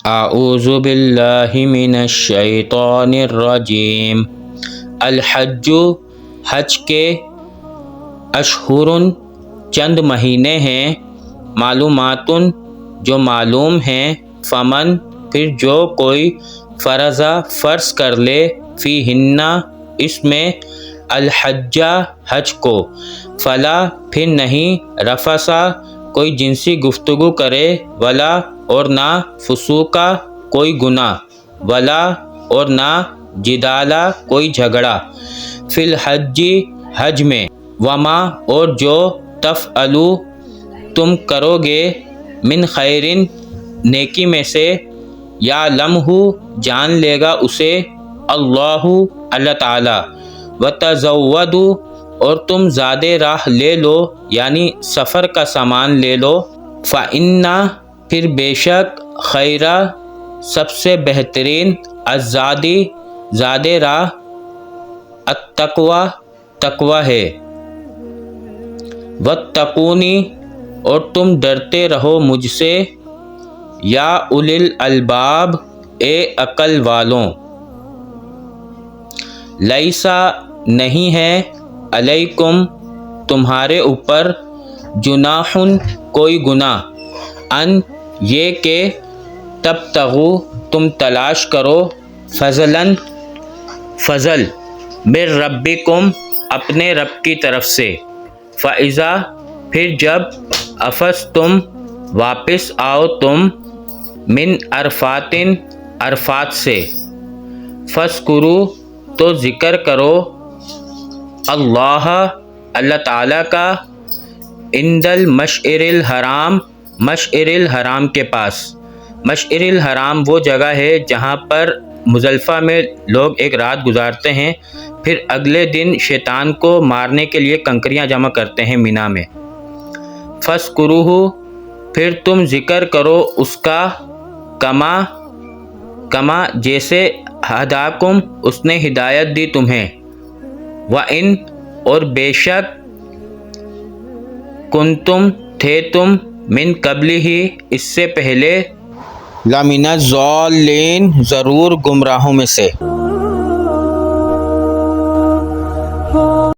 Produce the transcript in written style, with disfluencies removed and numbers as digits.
اعوذ باللہ من الشیطان الرجیم۔ الحج حج کے اشہر چند مہینے ہیں، معلومات جو معلوم ہیں، فمن پھر جو کوئی فرضہ فرض کر لے، فیہن اس میں، الحج حج کو، فلا پھر نہیں، رفثا کوئی جنسی گفتگو کرے، ولا اور نہ، فسوقا کوئی گناہ، ولا اور نہ، جدالا کوئی جھگڑا، فی الحج حج میں، وما اور جو، تفعلوا تم کرو گے، من خیرن نیکی میں سے، یعلمہ جان لے گا اسے، اللہ اللہ تعالی، وتزودوا اور تم زاد راہ لے لو، یعنی سفر کا سامان لے لو، فإن پھر بے شک، خیرہ سب سے بہترین، الزادی زاد راہ، التقوی تقوی ہے، واتقونی اور تم ڈرتے رہو مجھ سے، یا اولی الالباب اے عقل والوں، لیسا نہیں ہے، علیکم تمہارے اوپر، جناح کوئی گناہ، ان یہ کہ، تبتغوا تم تلاش کرو، فضلاً فضل، من ربکم اپنے رب کی طرف سے، فإذا پھر جب، افضتم واپس آؤ تم، من عرفات عرفات سے، فاذکروا تو ذکر کرو، اللہ اللہ تعالیٰ کا، عند المشعر الحرام مشعر الحرام کے پاس۔ مشعر الحرام وہ جگہ ہے جہاں پر مزدلفہ میں لوگ ایک رات گزارتے ہیں، پھر اگلے دن شیطان کو مارنے کے لیے کنکریاں جمع کرتے ہیں مینا میں۔ فاذکروہ پھر تم ذکر کرو اس کا، کما جیسے، ہداکم اس نے ہدایت دی تمہیں، وَإِن اور بے شک، کنتم تھے تم، من قبلہ اس سے پہلے، لَمِنَ الضَّالِّينَ ضرور گمراہوں میں سے۔